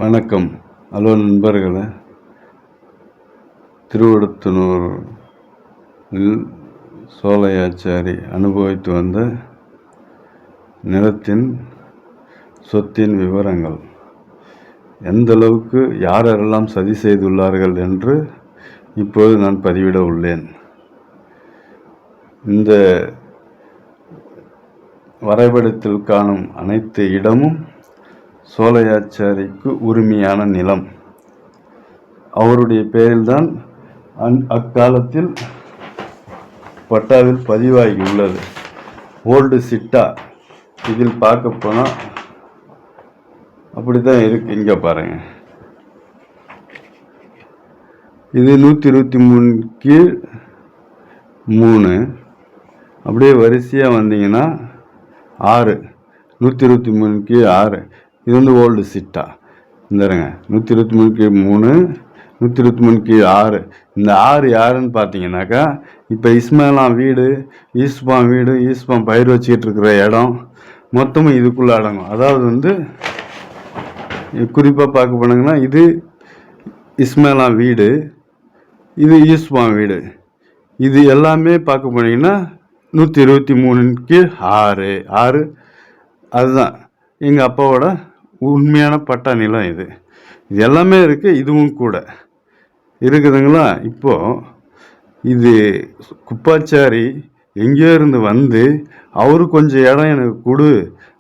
வணக்கம். ஹலோ நண்பர்களே. திருவொடுத்தனூரில் சோலையாச்சாரி அனுபவித்து வந்த நிலத்தின் சொத்தின் விவரங்கள் எந்த அளவுக்கு யாரெல்லாம் சதி செய்துள்ளார்கள் என்று இப்போது நான் பதிவிட உள்ளேன். இந்த வரைபடத்தில் காணும் அனைத்து இடமும் சோலையாச்சாரிக்கு உரிமையான நிலம். அவருடைய பெயரில்தான் அக்காலத்தில் பட்டாவில் பதிவாகி உள்ளது. ஓல்டு சிட்டா. இதில் பார்க்க போனால் அப்படித்தான் இருக்கு. இங்கே பாருங்க, இது 123 கீழ் 3. அப்படியே வரிசையாக வந்தீங்கன்னா 6, 123 கீழ் 6. இது வந்து ஓல்டு சிட்டா. இந்தருங்க, 123 கீழ் 3, 123 கீழ் 6. இந்த 6 யாருன்னு பார்த்தீங்கன்னாக்கா, இப்போ இஸ்மாலாம் வீடு, ஈஸ்பான் வீடு, ஈஸ்பான் பயிர் வச்சுக்கிட்டு இருக்கிற இடம் மொத்தமும் இதுக்குள்ளே அடங்கும். அதாவது வந்து குறிப்பாக பார்க்க போனாங்கன்னா, இது இஸ்மாலாம் வீடு, இது ஈஸ்பான் வீடு. இது எல்லாமே பார்க்க போனீங்கன்னா 123 கீழ் 6. அதுதான் எங்கள் அப்பாவோட உண்மையான பட்டா நிலம். இது எல்லாமே இருக்குது. இதுவும் கூட இருக்குதுங்களா. இப்போது இது குப்பாச்சாரி எங்கேயோ இருந்து வந்து அவரு கொஞ்சம் இடம் எனக்கு கொடு,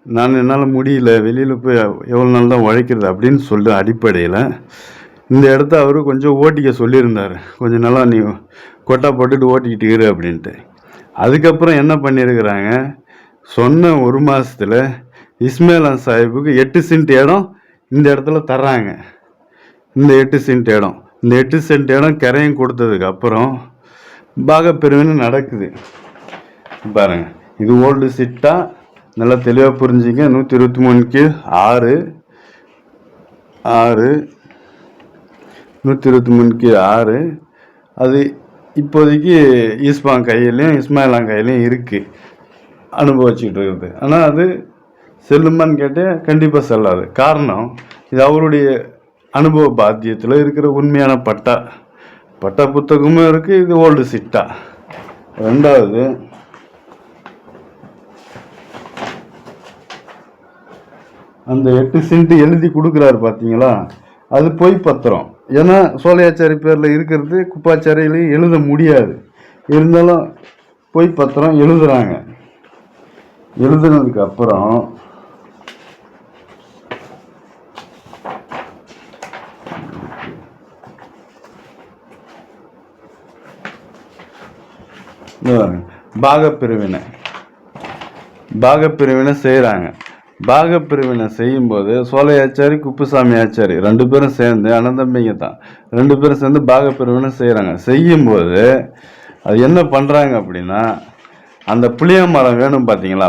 என்னால் முடியல, வெளியில் போய் எவ்வளோ நாள் தான் உழைக்கிறது அப்படின்னு சொல்கிற அடிப்படையில் இந்த இடத்த அவர் கொஞ்சம் ஓட்டிக்க சொல்லியிருந்தார். கொஞ்சம் நாளாக நீ கொட்டா போட்டுட்டு ஓட்டிக்கிட்டு இரு அப்படின்ட்டு. அதுக்கப்புறம் என்ன பண்ணியிருக்கிறாங்க, சொன்ன 1 மாதத்தில் இஸ்மாயிலான் சாஹிப்புக்கு 8 சென்ட் இடம் இந்த இடத்துல தர்றாங்க. இந்த 8 சென்ட் இடம், இந்த 8 சென்ட் இடம் கரையும் கொடுத்ததுக்கு அப்புறம் பாகப்பிரிவினை நடக்குது. பாருங்க, இது ஓல்டு சிட்டா. நல்லா தெளிவாக புரிஞ்சுங்க. 123 கீழ் 6, 123 கீழ் 6. அது இப்போதைக்கு ஈஸ்பான் கையிலையும் இஸ்மாயிலான் கையிலையும் இருக்குது, அனுபவிச்சுக்கிட்டு இருக்குது. ஆனால் அது செல்லுமான்னு கேட்டால் கண்டிப்பாக செல்லாது. காரணம், இது அவருடைய அனுபவ பாத்தியத்தில் இருக்கிற உண்மையான பட்டா புத்தகமும் இருக்குது. இது ஓல்டு சிட்டா. ரெண்டாவது, அந்த 8 சென்ட் எழுதி கொடுக்குறாரு பார்த்தீங்களா, அது பொய் பத்திரம். ஏன்னா சோலையாச்சாரி பேரில் இருக்கிறது குப்பாச்சாரியிலையும் எழுத முடியாது. இருந்தாலும் பொய் பத்திரம் எழுதுறாங்க. எழுதுனதுக்கு அப்புறம் பாகப்பிரிவினை செய்கிறாங்க. பாகப்பிரிவினை செய்யும்போது சோலையாச்சாரி குப்புசாமி ஆச்சாரி 2 பேரும் சேர்ந்து, அனந்தம்பிங்க தான், 2 பேரும் சேர்ந்து பாகப்பிரிவினை செய்கிறாங்க. செய்யும்போது அது என்ன பண்ணுறாங்க அப்படின்னா, அந்த புளியமரம் வேணும் பார்த்தீங்களா,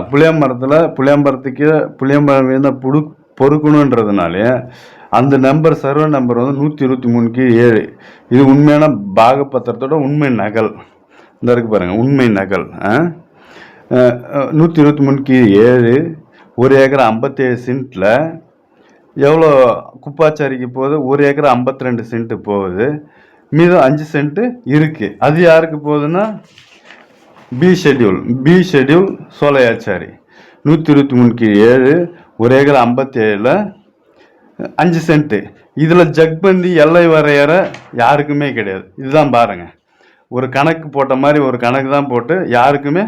புளியமரம் வேணும் பொறுக்கணுன்றதுனாலே அந்த நம்பர், சர்வே நம்பர் வந்து 123 கீழ் 7. இது உண்மையான பாகப்பத்திரத்தோட உண்மை நகல். இந்த இருக்கு பாருங்க, உண்மை நகல். 123 கீழ் 7, 1 ஏக்கர் 57 சென்ட்டில் எவ்வளோ குப்பாச்சாரிக்கு போகுது? 1 ஏக்கர் 52 சென்ட் போகுது. மீதம் 5 சென்ட் இருக்குது. அது யாருக்கு போகுதுன்னா பி ஷெட்யூல் சோலையாச்சாரி. 123 கீழ் 7, 1 ஏக்கர் 57 5 சென்ட். இதில் ஜக்பந்தி எல்லை வரையற யாருக்குமே கிடையாது. இதுதான் பாருங்க, ஒரு கணக்கு போட்ட மாதிரி ஒரு கணக்கு தான் போட்டு, யாருக்குமே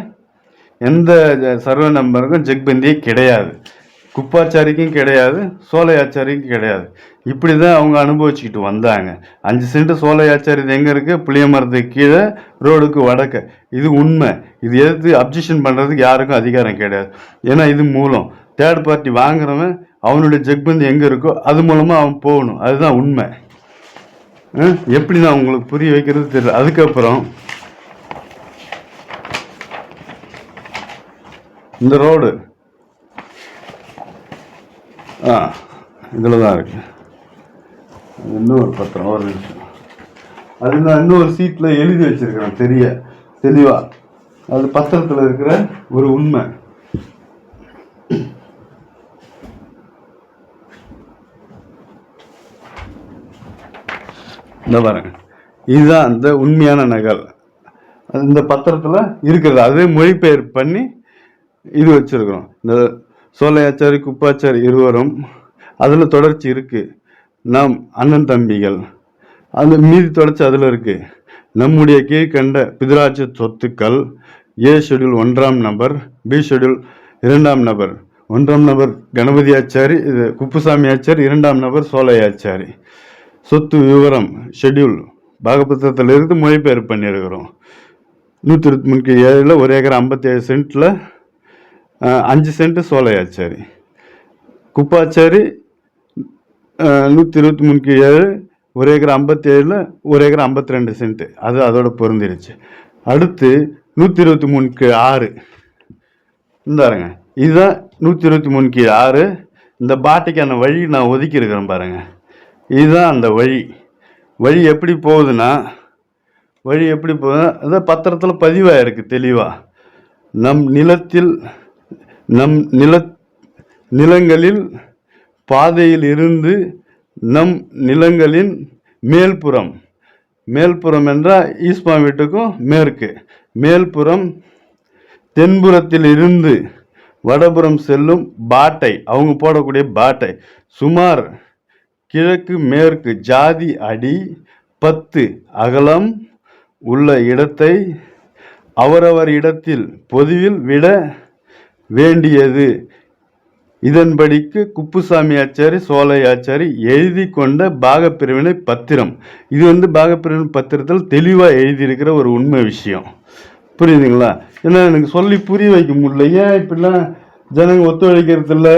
எந்த சர்வே நம்பருக்கும் ஜக்பந்தியே கிடையாது. குப்பாச்சாரிக்கும் கிடையாது, சோலையாச்சாரிக்கும் கிடையாது. இப்படி தான் அவங்க அனுபவிச்சுக்கிட்டு வந்தாங்க. 5 சென்ட் சோலையாச்சாரி எங்கே இருக்குது? புளியமரத்துக்கு கீழே, ரோடுக்கு வடக்க. இது உண்மை. இது எதிர்த்து அப்ஜெக்ஷன் பண்ணுறதுக்கு யாருக்கும் அதிகாரம் கிடையாது. ஏன்னா இது மூலம் தேர்ட் பார்ட்டி வாங்குறவன் அவனுடைய ஜக்பந்தி எங்கே இருக்கோ அது மூலமாக அவன் போகணும். அதுதான் உண்மை. எப்படி நான் உங்களுக்கு புரிய வைக்கிறது தெரியல. அதுக்கப்புறம் இந்த ரோடு இதில் தான் இருக்கு. இன்னொரு பத்திரம், ஒரு நிமிஷம். அது நான் இன்னொரு சீட்டில் எழுதி வச்சிருக்கிறேன் தெளிவா. அது பத்திரத்தில் இருக்கிற ஒரு உண்மை. இந்த பாருங்க, இதுதான் அந்த உண்மையான நகல். இந்த பத்திரத்தில் இருக்கிறது அது மொழிபெயர்ப்பு பண்ணி இது வச்சிருக்கிறோம். இந்த சோலையாச்சாரி குப்பாச்சாரி இருவரும் அதில் தொடர்ச்சி இருக்கு. நாம் அண்ணன் தம்பிகள் அந்த மீதி தொடர்ச்சி அதில் இருக்கு. நம்முடைய கீழ்கண்ட பிதுராட்சி சொத்துக்கள் ஏ ஷெட்யூல் 1ஆம் நபர், பி ஷெட்யூல் 2ஆம் நபர். 1ஆம் நபர் கணபதி ஆச்சாரி, இது குப்புசாமி ஆச்சாரி. 2ஆம் நபர் சோலையாச்சாரி. சொத்து விவரம் ஷெட்யூல் பாகபத்திரத்தில் இருந்து மொழிபெயர்ப்பு பண்ணியிருக்கிறோம். 123/7 1 ஏக்கர் 57 சென்ட்டில் 5 cent Solaiachari. Kuppachari 123/7 1 acre 57 1 acre 52 cent. அது அதோட பொருந்திருச்சு. அடுத்து 123/6 இந்தாருங்க, இதுதான் 123/6. இந்த பாட்டைக்கான வழி நான் ஒதுக்கி இருக்கிறேன் பாருங்க. இதுதான் அந்த வழி எப்படி போகுதுன்னா, அதான் பத்திரத்தில் பதிவாயிருக்கு தெளிவா. நம் நிலங்களில் பாதையில் இருந்து நம் நிலங்களின் மேல்புறம் என்றால் ஈஸ்மா வீட்டுக்கும் மேல்புறம் தென்புறத்தில் இருந்து வடபுறம் செல்லும் பாட்டை, அவங்க போடக்கூடிய பாட்டை சுமார் கிழக்கு மேற்கு ஜாதி அடி 10 அகலம் உள்ள இடத்தை அவரவர் இடத்தில் பொதுவில் விட வேண்டியது. இதன்படிக்கு குப்புசாமி ஆச்சாரி சோலை ஆச்சாரி எழுதி கொண்ட பாகப்பிரிவினை பத்திரம். இது பாகப்பிரிவினை பத்திரத்தில் தெளிவாக எழுதியிருக்கிற ஒரு உண்மை விஷயம். புரியுதுங்களா? ஏன்னா எனக்கு சொல்லி புரிய வைக்க முடியல. ஏன் இப்படிலாம் ஜனங்க ஒத்துழைக்கிறது இல்லை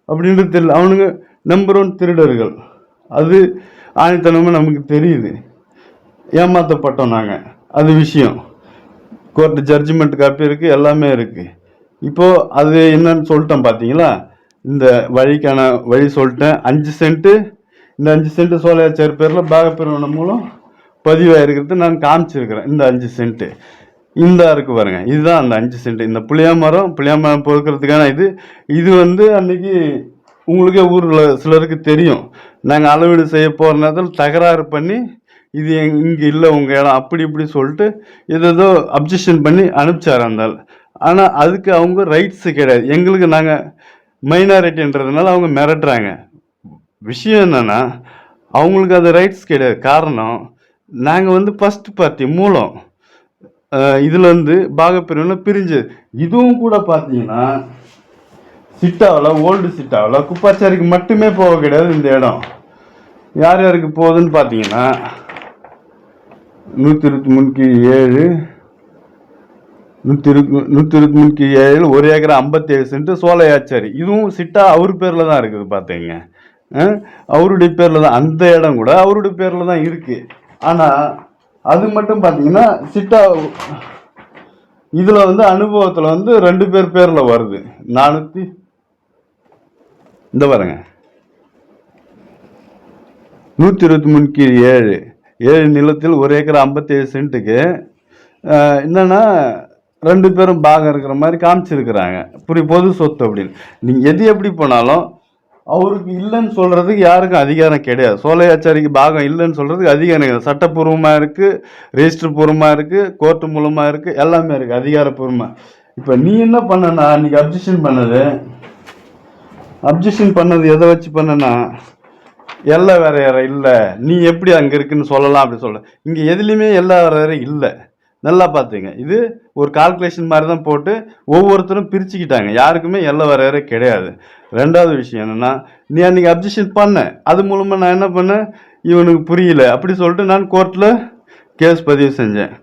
அப்படின்றது தெரியல. அவனுங்க நம்பர் 1 திருடர்கள். அது ஆணித்தனமாக நமக்கு தெரியுது. ஏமாற்றப்பட்டோம் நாங்கள். அது விஷயம் கோர்ட்டு ஜட்ஜ்மெண்ட் காப்பி இருக்குது, எல்லாமே இருக்குது. இப்போது அது என்னன்னு சொல்லிட்டேன் பார்த்தீங்களா? இந்த வழிக்கான வழி சொல்லிட்டேன். 5 சென்ட்டு, இந்த 5 சென்ட் சோலையாச்சாரி பேரில் பாகப்பிரிவினை மூலம் பதிவாயிருக்கிறது நான் காமிச்சிருக்கிறேன். இந்த 5 சென்ட்டு இந்த இருக்கு பாருங்க, இதுதான் அந்த 5 சென்ட். இந்த புளியாமரம் பொறுக்கிறதுக்கான இது அன்னைக்கு உங்களுக்கே ஊரில் சிலருக்கு தெரியும். நாங்கள் அளவீடு செய்ய போகிற நேரத்தில் தகராறு பண்ணி இது இங்கே இல்லை உங்கள் இடம் அப்படி இப்படி சொல்லிட்டு ஏதோ அப்ஜெக்ஷன் பண்ணி அனுப்பிச்சார் இருந்தால். ஆனால் அதுக்கு அவங்க ரைட்ஸு கிடையாது. எங்களுக்கு நாங்கள் மைனாரிட்டின்றதுனால அவங்க மிரட்டுறாங்க. விஷயம் என்னன்னா அவங்களுக்கு அது ரைட்ஸ் கிடையாது. காரணம் நாங்கள் ஃபர்ஸ்ட் பார்ட்டி மூலம் இதுலேருந்து பாகப்பிரிவில் பிரிஞ்சது. இதுவும் கூட பார்த்தீங்கன்னா சிட்டாவில் ஓல்டு சிட்டாவில் குப்பாச்சாரிக்கு மட்டுமே போக கிடையாது. இந்த இடம் யார் யாருக்கு போகுதுன்னு பார்த்தீங்கன்னா 123/7 123/7 1 ஏக்கர் 57 சென்ட் சோலையாச்சாரி. இதுவும் சிட்டா அவர் பேரில் தான் இருக்குது. பார்த்தீங்க, அவருடைய பேரில் தான். அந்த இடம் கூட அவருடைய பேரில் தான் இருக்குது. ஆனால் அது மட்டும் பார்த்தீங்கன்னா சிட்டா இதில் அனுபவத்தில் 2 பேர் பேரில் வருது. 400 இந்த பாருங்க 123/7 7 நிலத்தில் 1 ஏக்கர் 57 சென்ட்டுக்கு என்னன்னா 2 பேரும் பாகம் இருக்கிற மாதிரி காமிச்சிருக்கிறாங்க. பொது சொத்து அப்படின்னு. நீங்கள் எது எப்படி போனாலும் அவருக்கு இல்லைன்னு சொல்கிறதுக்கு யாருக்கும் அதிகாரம் கிடையாது. சோலையாச்சாரிக்கு பாகம் இல்லைன்னு சொல்கிறதுக்கு அதிகாரம் கிடையாது. சட்டப்பூர்வமாக இருக்குது, ரெஜிஸ்டர் பூர்வமாக இருக்குது, கோர்ட்டு மூலமாக இருக்குது, எல்லாமே இருக்குது அதிகாரப்பூர்வமாக. இப்போ நீ என்ன பண்ணனா, அன்றைக்கி அப்ஜெக்ஷன் பண்ணது எதை வச்சு பண்ணனா, எல்லாம் வேற யார இல்லை, நீ எப்படி அங்கே இருக்குன்னு சொல்லலாம் அப்படி சொல்ல. இங்கே எதுலேயுமே எல்லா வேற இல்லை. நல்லா பார்த்துங்க, இது ஒரு கால்குலேஷன் மாதிரி தான் போட்டு ஒவ்வொருத்தரும் பிரிச்சுக்கிட்டாங்க. யாருக்குமே எல்லாம் வேற கிடையாது. 2வது விஷயம் என்னென்னா, நீ அன்றைக்கி அப்ஜெக்ஷன் பண்ண, அது மூலமாக நான் என்ன பண்ணேன், இவனுக்கு புரியல அப்படி சொல்லிட்டு நான் கோர்ட்டில் கேஸ் பதிவு செஞ்சேன்.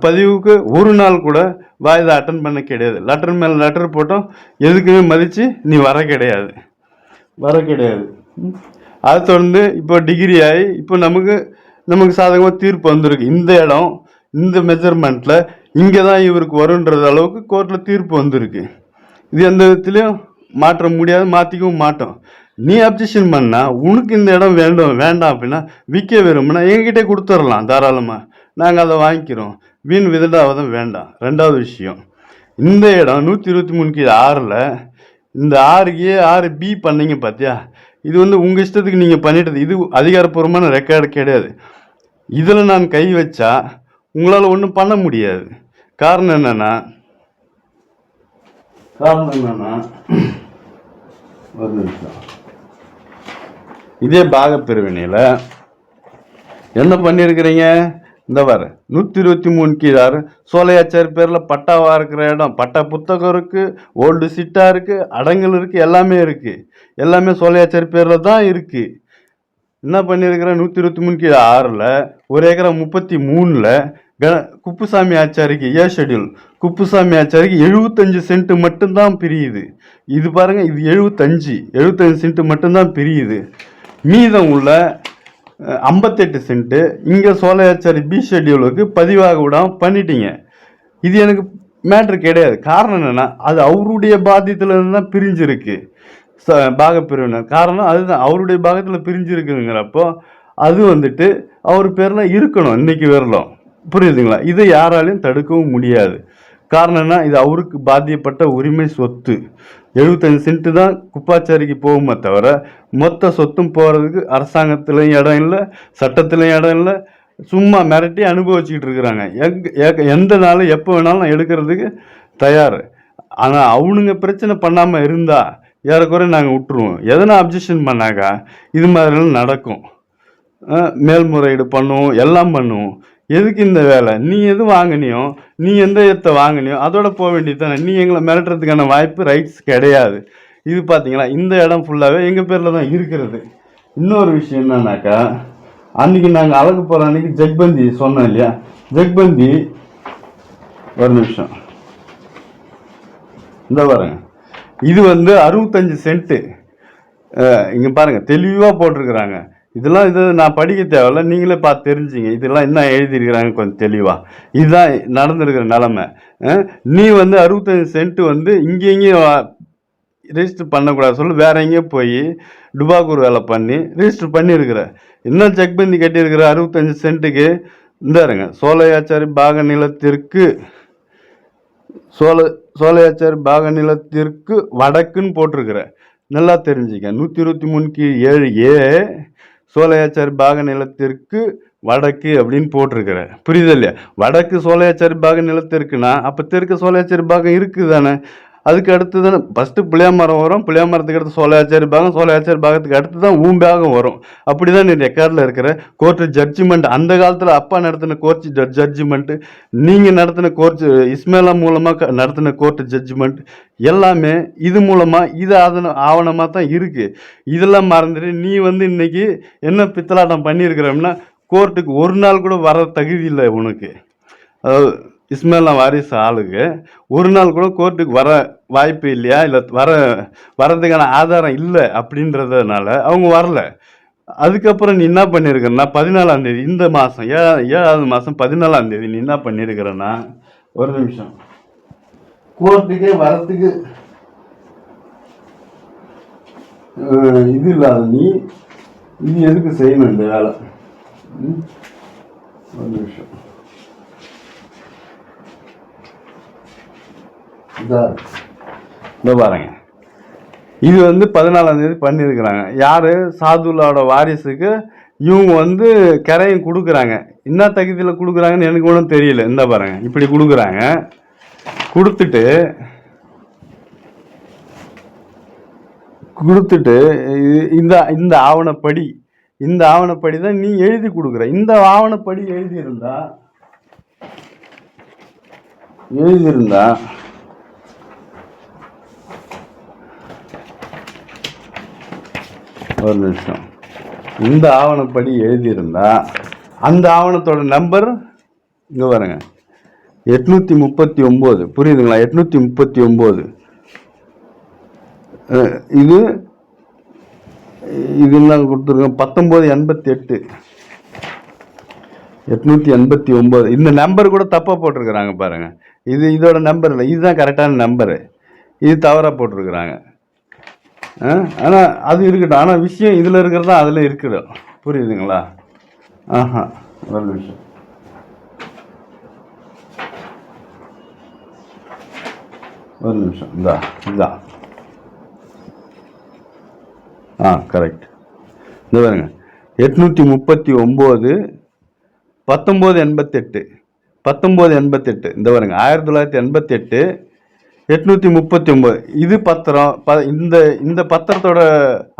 பதிவுக்கு ஒரு நாள் கூட வாய்தா அட்டன் பண்ண கிடையாது. லெட்டர் மேலே லெட்டர் போட்டோம், எதுக்குமே மதித்து நீ வர கிடையாது. அதை தொடர்ந்து இப்போ டிகிரி ஆகி இப்போ நமக்கு சாதகமாக தீர்ப்பு வந்திருக்கு. இந்த இடம் இந்த மெஷர்மெண்ட்டில் இங்கே தான் இவருக்கு வருன்றது அளவுக்கு கோர்ட்டில் தீர்ப்பு வந்திருக்கு. இது எந்த விதத்துலையும் மாற்ற முடியாது, மாற்றிக்கவும் மாட்டோம். நீ அப்ஜெக்ஷன் பண்ணால் உனக்கு இந்த இடம் வேண்டாம் அப்படின்னா விற்க விரும்புனா என்கிட்டே கொடுத்துடலாம் தாராளமாக, நாங்கள் அதை வாங்கிக்கிறோம். வீண் விதண்டாவதும் வேண்டாம். 2வது விஷயம், இந்த இடம் 123/6 இந்த 6A 6B பண்ணீங்க பார்த்தியா, இது உங்கள் இஷ்டத்துக்கு நீங்கள் பண்ணிட்டது. இது அதிகாரப்பூர்வமான ரெக்கார்டு கிடையாது. இதில் நான் கை வச்சா உங்களால் ஒன்றும் பண்ண முடியாது. காரணம் என்னன்னா ஒரு நிமிஷம், இதே பாகப்பிரிவினையில் என்ன பண்ணியிருக்கிறீங்க, இந்த வர 123 கீழாறு சோலையாச்சாரி பேரில் பட்டாவாக இருக்கிற இடம், பட்டா புத்தகம் இருக்குது, ஓல்டு சிட்டாக இருக்குது, அடங்கல் இருக்குது, எல்லாமே இருக்குது. எல்லாமே சோலையாச்சாரி பேரில் தான் இருக்குது. என்ன பண்ணியிருக்கிறேன், 123 கீழே 6ல் 1 ஏக்கரா 33ல் குப்புசாமி ஆச்சாரிக்கு ஷெட்யூல் குப்புசாமி ஆச்சாரிக்கு 75 சென்ட் மட்டும்தான் பிரியுது. இது பாருங்க, இது 75 சென்ட் மட்டும்தான் பிரியுது. மீதம் உள்ள 58 சென்ட்டு இங்கே சோலையாச்சாரி பி ஷெட்யூலுக்கு பதிவாக விடாமல் பண்ணிட்டீங்க. இது எனக்கு மேட்ரு கிடையாது. காரணம் என்னன்னா, அது அவருடைய பாத்தியத்துலேருந்து தான் பிரிஞ்சிருக்கு பாகப்பிரிவினர். காரணம் அதுதான், அவருடைய பாகத்தில் பிரிஞ்சிருக்குங்கிறப்போ அது வந்துட்டு அவர் பேரில் இருக்கணும் இன்னைக்கு வரலாம். புரியுதுங்களா? இதை யாராலையும் தடுக்கவும் முடியாது. காரணம் என்ன, இது அவருக்கு பாத்தியப்பட்ட உரிமை சொத்து. 75 சென்ட்டு தான் குப்பாச்சாரிக்கு போகுமே தவிர மொத்த சொத்தும் போகிறதுக்கு அரசாங்கத்திலையும் இடம் இல்லை, சட்டத்திலையும் இடம் இல்லை. சும்மா மிரட்டி அனுபவிச்சுக்கிட்டு இருக்கிறாங்க. எந்த நாளும் எப்போ வேணாலும் எடுக்கிறதுக்கு தயார். ஆனால் அவனுங்க பிரச்சனை பண்ணாமல் இருந்தால் ஏறக்குறை நாங்கள் விட்டுருவோம். எதனா அப்ஜெக்ஷன் பண்ணாக்கா இது மாதிரிலாம் நடக்கும். மேல்முறையீடு பண்ணுவோம், எல்லாம் பண்ணுவோம். எதுக்கு இந்த வேலை? நீ எது வாங்கினியோ, நீ எந்த இடத்தை வாங்கினியோ அதோட போக வேண்டியது தானே. நீ எங்களை மிரட்டுறதுக்கான வாய்ப்பு, ரைட்ஸ் கிடையாது. இது பார்த்தீங்களா, இந்த இடம் ஃபுல்லாகவே எங்கள் பேரில் தான் இருக்கிறது. இன்னொரு விஷயம் என்னன்னாக்கா, அன்றைக்கி நாங்கள் அழகு போகிற அன்றைக்கி ஜக்பந்தி சொன்னோம் இல்லையா, ஜக்பந்தி ஒரு நிமிஷம் இந்த பாருங்க, இது 65 சென்ட்டு. இங்கே பாருங்கள் தெளிவாக போட்டிருக்கிறாங்க. இதெல்லாம் இது நான் படிக்க தேவையில்ல, நீங்களே பார்த்து தெரிஞ்சுங்க. இதெல்லாம் என்ன எழுதியிருக்கிறாங்க கொஞ்சம் தெளிவாக. இதுதான் நடந்திருக்கிற நிலமை. நீ 65 சென்ட்டு இங்கேயும் ரெஜிஸ்டர் பண்ணக்கூடாது சொல்லி வேற எங்கேயும் போய் டுபாக்கூர் வேலை பண்ணி ரெஜிஸ்டர் பண்ணியிருக்கிற. இன்னும் செக்பந்தி கட்டியிருக்கிற 65 சென்ட்டுக்கு இந்தாருங்க, சோலையாச்சாரி பாக நிலத்திற்கு சோலையாச்சாரி பாக நிலத்திற்கு வடக்குன்னு போட்டிருக்கிற. நல்லா தெரிஞ்சுக்க, 123(7)A சோலையாச்சாரி பாக நிலத்திற்கு வடக்கு அப்படின்னு போட்டிருக்கிற. புரியுது இல்லையா? வடக்கு சோலையாச்சாரி பாக நிலத்திற்குன்னா அப்போ தெற்கு சோலையாச்சாரி பாகம் இருக்குது தானே. அதுக்கு அடுத்து தானே ஃபஸ்ட்டு புளியாமரம் வரும், புளியாமரத்துக்கு அடுத்து சோலையாச்சாரி பாகம், சோலையாச்சாரி பாகத்துக்கு அடுத்து தான் ஊம்பாகம் வரும். அப்படி தான் நீ ரெக்கார்டில் இருக்கிற கோர்ட்டு ஜட்ஜ்மெண்ட். அந்த காலத்தில் அப்பா நடத்தின கோர்ட் ஜட்ஜ்மெண்ட்டு, நீங்கள் நடத்தின கோர்ட் இஸ்மேலா மூலமாக நடத்தின கோர்ட் ஜட்ஜ்மெண்ட் எல்லாமே இது மூலமாக இது ஆவணமாக தான் இருக்குது. இதெல்லாம் மறந்துட்டு நீ இன்னைக்கு என்ன பித்தலாட்டம் பண்ணியிருக்கிறோம்னா, கோர்ட்டுக்கு ஒரு நாள் கூட வர தகுதி இல்லை உனக்கு. அதாவது இஸ்மேலா வாரிசு ஆளுக்கு ஒரு நாள் கூட கோர்ட்டுக்கு வர வாய்ப்பு இல்லையா, இல்லை வர்றதுக்கான ஆதாரம் இல்லை அப்படின்றதுனால அவங்க வரல. அதுக்கப்புறம் நீ என்ன பண்ணியிருக்கிறன்னா 14ஆம் தேதி இந்த மாதம் 7வது மாதம் 14ஆம் தேதி நீ என்ன பண்ணியிருக்கிறன்னா, ஒரு நிமிஷம், கோர்ட்டுக்கே வரத்துக்கு இது இல்லாத நீ இது எதுக்கு செய்யணும் இந்த வேலை? ஒரு நிமிஷம், இந்த பாருங்க, இது 14ஆம் தேதி பண்ணியிருக்கிறாங்க. யாரு? சாதுல்லாவோட வாரிசுக்கு இவங்க கரையும் கொடுக்குறாங்க. என்ன தகுதியில் கொடுக்குறாங்கன்னு எனக்கு ஒன்றும் தெரியல. இந்த பாருங்க, இப்படி கொடுக்குறாங்க. கொடுத்துட்டு இந்த ஆவணப்படி தான் நீ எழுதி கொடுக்குற. இந்த ஆவணப்படி எழுதியிருந்தா ஒரு நிமிஷம், இந்த ஆவணப்படி எழுதியிருந்தா அந்த ஆவணத்தோட நம்பர் இங்கே பாருங்க 839. புரியுதுங்களா? 839. இது என்ன கொடுத்துருக்கோம்? 1988 889. இந்த நம்பர் கூட தப்பாக போட்டிருக்கிறாங்க பாருங்க. இதோட நம்பர் இல்லை, இதுதான் கரெக்டான நம்பரு. இது தவறாக போட்டிருக்கிறாங்க. ஆனால் அது இருக்கட்டும். ஆனால் விஷயம் இதில் இருக்கிறது தான் அதில் இருக்குது. புரியுதுங்களா? ஒரு நிமிஷம், இதான் கரெக்ட். இந்த பாருங்க 839 1988 1988 இந்த பாருங்க 1988 839 இது பத்திரம். இந்த பத்திரத்தோட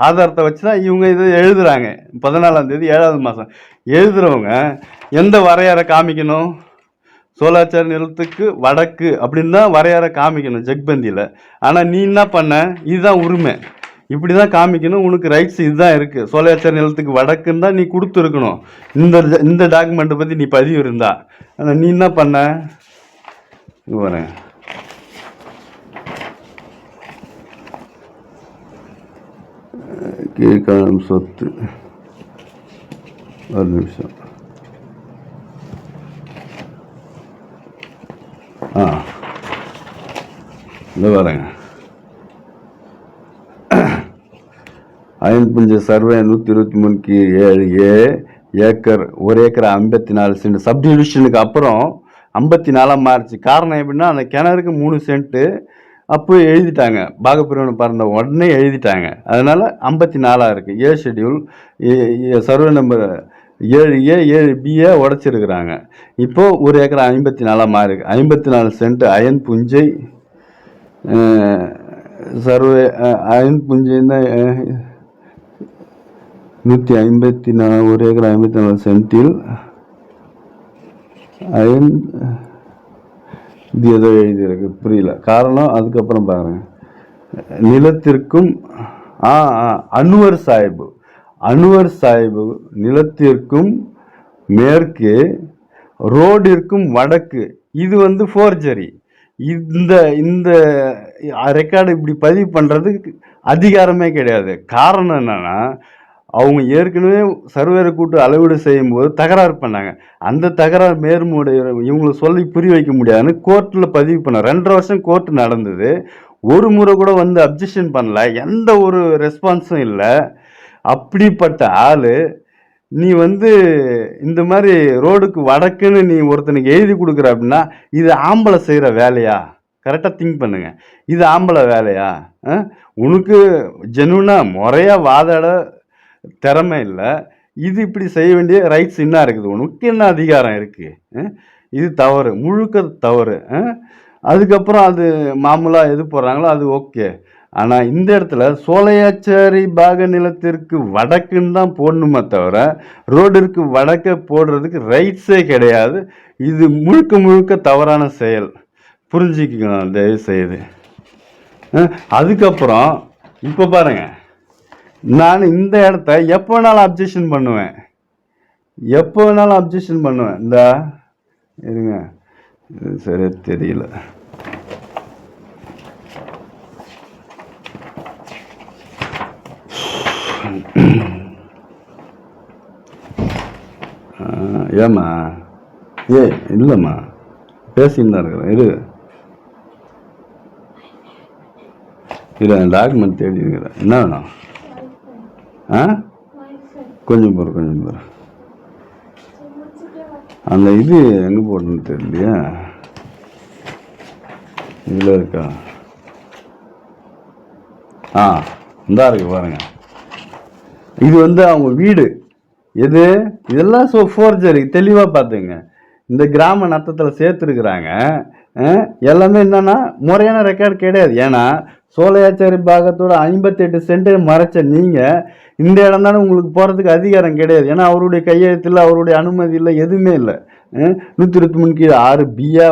ஆதாரத்தை வச்சு தான் இவங்க இதை எழுதுறாங்க. 14ஆம் தேதி 7வது மாதம் எழுதுறவங்க எந்த வரையறை காமிக்கணும்? சோழாச்சார நிலத்துக்கு வடக்கு அப்படின்னு தான் வரையறை காமிக்கணும் ஜக்பந்தியில். ஆனால் நீ என்ன பண்ண? இதுதான் உரிமை, இப்படி தான் காமிக்கணும், உனக்கு ரைட்ஸ் இதுதான் இருக்குது, சோழாச்சார நிலத்துக்கு வடக்குன்னு தான் நீ கொடுத்துருக்கணும் இந்த டாக்குமெண்ட்டை பற்றி நீ பதிவு இருந்தா. ஆனால் நீ என்ன பண்ண? வரேன் கீழ்காணும் சொத்து. ஒரு நிமிஷம். இந்த வரேங்க. அயன்புஞ்ச சர்வே 123 ஏக்கர் 1 ஏக்கர் 54 சென்ட் சப்டிவிஷனுக்கு அப்புறம் 54 மாறிச்சு. காரணம் எப்படின்னா அந்த கிணறுக்கு 3 சென்ட்டு அப்போ எழுதிட்டாங்க, பாகப்பிரிவினை பறந்த உடனே எழுதிட்டாங்க. அதனால 54 இருக்கு. ஏ ஷெட்யூல் சர்வே நம்பர் 7A 7Bயை உடைச்சிருக்கிறாங்க. இப்போ 1 ஏக்கர் 54 மாறி இருக்கு. 54 சென்ட் அயன் புஞ்சை சர்வே அயன் புஞ்சைன்னா 154 1 ஏக்கர் 54 சென்டில் அயன் இது ஏதோ எழுதியிருக்கு, புரியல காரணம். அதுக்கப்புறம் பாருங்க, நிலத்திற்கும் அன்வர் சாஹிபு நிலத்திற்கும் மேற்கு ரோடிற்கும் வடக்கு. இது ஃபோர்ஜரி. இந்த ரெக்கார்டு இப்படி பதிவு பண்ணுறதுக்கு அதிகாரமே கிடையாது. காரணம் என்னன்னா, அவங்க ஏற்கனவே சர்வேரை கூட்டு அளவீடு செய்யும்போது தகராறு பண்ணாங்க. அந்த தகராறு மேற்முறை இவங்களை சொல்லி புரிய வைக்க முடியாதுன்னு கோர்ட்டில் பதிவு பண்ண 2.5 வருஷம் கோர்ட் நடந்தது. ஒரு முறை கூட அப்ஜெக்ஷன் பண்ணல, எந்த ஒரு ரெஸ்பான்ஸும் இல்லை. அப்படிப்பட்ட ஆள் நீ இந்த மாதிரி ரோடுக்கு வடக்குன்னு நீ ஒருத்தனுக்கு எழுதி கொடுக்குற அப்படின்னா இது ஆம்பளை செய்கிற வேலையா? கரெக்டாக திங்க் பண்ணுங்க. இது ஆம்பளை வேலையா? உனக்கு ஜெனுவனா முறையாக வாதாட திறமை இல்லை, இது இப்படி செய்ய வேண்டிய ரைட்ஸ் என்ன இருக்குது? உனக்கு என்ன அதிகாரம் இருக்குது? இது தவறு, முழுக்க தவறு. அதுக்கப்புறம் அது மாமூலாக எது போடுறாங்களோ அது ஓகே. ஆனால் இந்த இடத்துல சோலையாச்சாரி பாக நிலத்திற்கு வடக்குன்னு தான் போடணுமே தவிர ரோடிற்கு வடக்க போடுறதுக்கு ரைட்ஸே கிடையாது. இது முழுக்க தவறான செயல், புரிஞ்சுக்கணும் தயவு செய்து. அதுக்கப்புறம் இப்போ பாருங்க, நான் இந்த இடத்த எப்போ வேணாலும் அப்ஜெக்ஷன் பண்ணுவேன், இந்த இருங்க, சரியா தெரியல. ஏம்மா இல்லைம்மா பேசின்னு தான் இருக்கிறேன். டாக்குமெண்ட் தேடி இருக்கிறேன். என்ன வேணும்? கொஞ்சம் போகிற அந்த இது எங்கே போடணும்னு தெரியலையா? இதில் இருக்கா? இந்தா இருக்கு பாருங்க. இது அவங்க வீடு. எது இதெல்லாம் ஃபோர்ஜரி, தெளிவாக பார்த்துங்க. இந்த கிராம நத்தத்தில் சேர்த்துருக்குறாங்க. எல்லாமே என்னன்னா முறையான ரெக்கார்டு கிடையாது. ஏன்னா சோலையாச்சாரி பாகத்தோட 58 சென்ட் மறைச்ச நீங்கள் இந்த இடம் தானே உங்களுக்கு போகிறதுக்கு அதிகாரம் கிடையாது. ஏன்னா அவருடைய கையெழுத்தில் அவருடைய அனுமதி இல்லை, எதுவுமே இல்லை. 123 6Bயா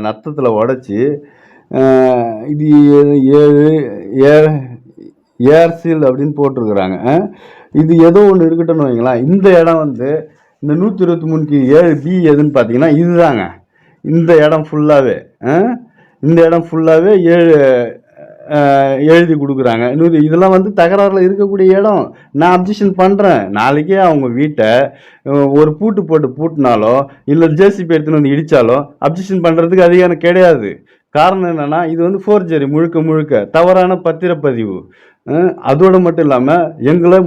நத்தத்தில் உடச்சி இது 7 ஏர்சீல் அப்படின்னு போட்டிருக்கிறாங்க. இது ஏதோ ஒன்று இருக்கட்டும்னு வைங்களேன். இந்த இடம் இந்த 123 7B எதுன்னு பார்த்தீங்கன்னா இதுதாங்க. இந்த இடம் ஃபுல்லாகவே 7 எழுதி கொடுக்குறாங்க. இதெல்லாம் தகராறில் இருக்கக்கூடிய இடம். நான் அப்ஜெக்ஷன் பண்ணுறேன். நாளைக்கே அவங்க வீட்டை ஒரு போட்டு பூட்டினாலோ இல்லை ஜேசிபி எடுத்துன்னு இடித்தாலோ அப்ஜெக்ஷன் பண்ணுறதுக்கு அதிகாரம் கிடையாது. காரணம் என்னென்னா இது ஃபோர்ஜரி, முழுக்க தவறான பத்திரப்பதிவு. அதோடு மட்டும் இல்லாமல் எங்களை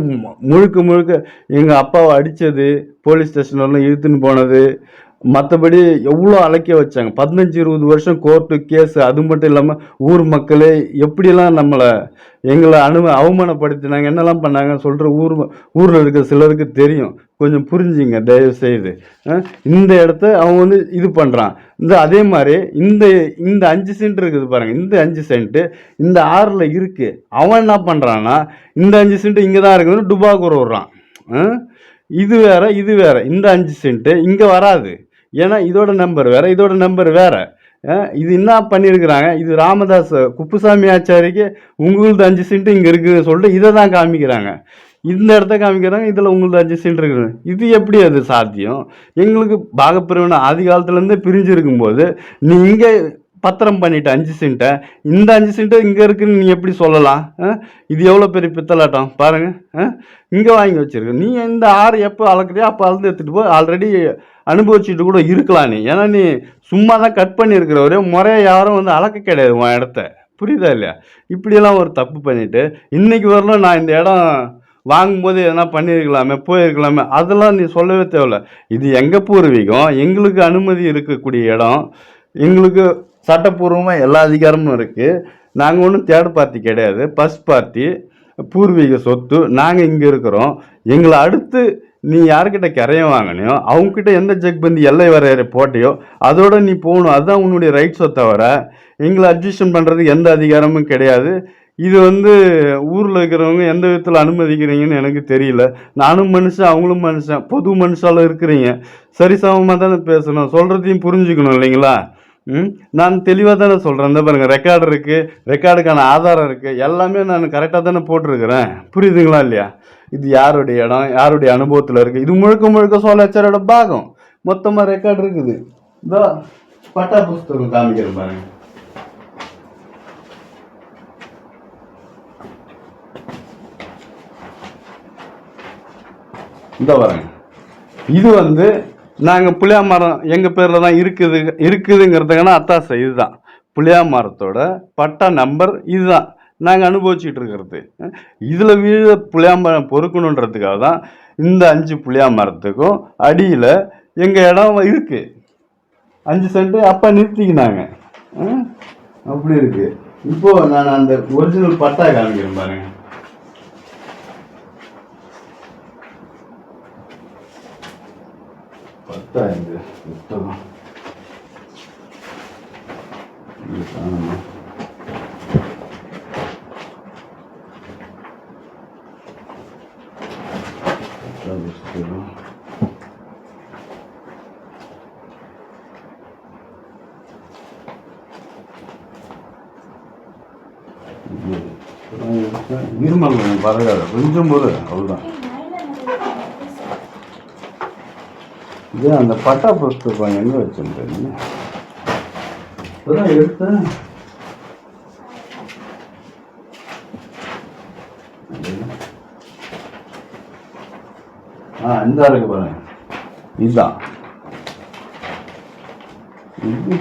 முழுக்க எங்கள் அப்பாவை அடித்தது, போலீஸ் ஸ்டேஷன்லாம் இழுத்துன்னு போனது, மற்றபடி எவ்வளோ அழைக்க வச்சாங்க, 15-20 வருஷம் கோர்ட்டு கேஸு. அது மட்டும் இல்லாமல் ஊர் மக்களே எப்படியெல்லாம் எங்களை அவமானப்படுத்தினாங்க, என்னெல்லாம் பண்ணாங்கன்னு சொல்கிற ஊரில் இருக்க சிலருக்கு தெரியும். கொஞ்சம் புரிஞ்சுங்க தயவு செய்து. இந்த இடத்த அவன் வந்து இது பண்ணுறான். அதே மாதிரி இந்த 5 சென்ட் இருக்குது பாருங்க, இந்த 5 சென்ட் இந்த 6ல் இருக்கு. அவன் என்ன பண்ணுறான்னா இந்த 5 சென்ட் இங்கே தான் இருக்குதுன்னு டுபாக்கூர் விடுறான். இது வேற இது வேற. இந்த 5 சென்ட் இங்கே வராது, ஏன்னா இதோட நம்பர் வேற, இதோட நம்பர் வேற. இது என்ன பண்ணியிருக்கிறாங்க, இது ராமதாஸ் குப்புசாமி ஆச்சாரிக்கு உங்களது 5 சென்ட் இங்கே இருக்குதுன்னு சொல்லிட்டு இதை தான் காமிக்கிறாங்க. இந்த இடத்த காமிக்கிறாங்க, இதில் உங்களுக்கு 5 சென்ட் இருக்குது. இது எப்படி அது சாத்தியம்? எங்களுக்கு பாகப்பிரிவினை ஆதி காலத்துலேருந்தே பிரிஞ்சு இருக்கும்போது நீ இங்கே பத்திரம் பண்ணிட்ட 5 சென்ட்டை, இந்த 5 சென்ட்டு இங்கே இருக்குன்னு நீ எப்படி சொல்லலாம்? இது எவ்வளோ பெரிய பித்தலாட்டம் பாருங்க. இங்கே வாங்கி வச்சிருக்க நீ. இந்த 6 எப்போ அளக்குறியோ அப்போ அளந்து எடுத்துகிட்டு போய் ஆல்ரெடி அனுபவிச்சுட்டு கூட இருக்கலாம் நீ. ஏன்னா நீ சும்மா தான் கட் பண்ணியிருக்கிற, ஒரே முறையை யாரும் வந்து அளக்க கிடையாது உன் இடத்த. புரியுதா இல்லையா? இப்படியெல்லாம் ஒரு தப்பு பண்ணிவிட்டு இன்னைக்கு வரலாம் நான் இந்த இடம் வாங்கும்போது எதனா பண்ணியிருக்கலாமே, போயிருக்கலாமே, அதெல்லாம் நீ சொல்லவே தேவையில்ல. இது எங்கள் பூர்வீகம், எங்களுக்கு அனுமதி இருக்கக்கூடிய இடம், எங்களுக்கு சட்டப்பூர்வமாக எல்லா அதிகாரமும் இருக்குது. நாங்கள் ஒன்றும் தேர்ட் பார்ட்டி கிடையாது, ஃபர்ஸ்ட் பார்ட்டி, பூர்வீக சொத்து. நாங்கள் இங்கே இருக்கிறோம். எங்களை அடுத்து நீ யார்கிட்ட கரையம் வாங்கினியோ அவங்கக்கிட்ட எந்த செக் பண்ணி எல்லை வரையறை போட்டியோ அதோட நீ போகணும். அதுதான் உன்னுடைய ரைட்ஸை தவிர எங்களை அட்ஜஸ்டன் பண்ணுறதுக்கு எந்த அதிகாரமும் கிடையாது. இது வந்து ஊரில் இருக்கிறவங்க எந்த விதத்தில் அனுமதிக்கிறீங்கன்னு எனக்கு தெரியல. நானும் மனுஷன், அவங்களும் மனுஷன், பொது மனுஷால இருக்கிறீங்க. சரிசமமாக தானே பேசணும், சொல்கிறதையும் புரிஞ்சுக்கணும் இல்லைங்களா? நான் தெளிவாக தானே சொல்கிறேன். இந்த பாருங்கள், ரெக்கார்டு இருக்குது, ரெக்கார்டுக்கான ஆதாரம் இருக்குது, எல்லாமே நான் கரெக்டாக தானே போட்டிருக்கிறேன். புரியுதுங்களா இல்லையா? இது யாருடைய இடம், யாருடைய அனுபவத்தில் இருக்குது, இது முழுக்க முழுக்க சோழாச்சாரோட பாகம். மொத்தமாக ரெக்கார்டு இருக்குது. இந்த பட்டா புஸ்தகம் காமிக்கிறேன் பாருங்க. இந்த வரேங்க, இது வந்து நாங்கள் புளியா மரம் எங்கள் பேரில் தான் இருக்குதுங்கிறதுக்கான அத்தாசை இதுதான். புளியா மரத்தோட பட்டா நம்பர் இதுதான் நாங்கள் அனுபவிச்சுட்டு இருக்கிறது. இதில் வீழ புளியா மரம் பொறுக்கணுன்றதுக்காக தான் இந்த 5 புளியா மரத்துக்கும் அடியில் எங்கள் இடம் இருக்குது. 5 சென்ட் அப்போ நிறுத்திக்கினாங்க. அப்படி இருக்குது. இப்போது நான் அந்த ஒரிஜினல் பட்டா காமிக்கிறேன் பாருங்க. பட்டா இந்த புத்தகம் இருமல் பரவாயில்ல, கொஞ்சம் போது அவ்வளோதான். இது அந்த பட்டா புஸ்தகம் எங்கே வச்சுருந்தேன், இப்போதான் எடுத்தேன். இந்த இருக்கு பாருங்க, இதுதான். இது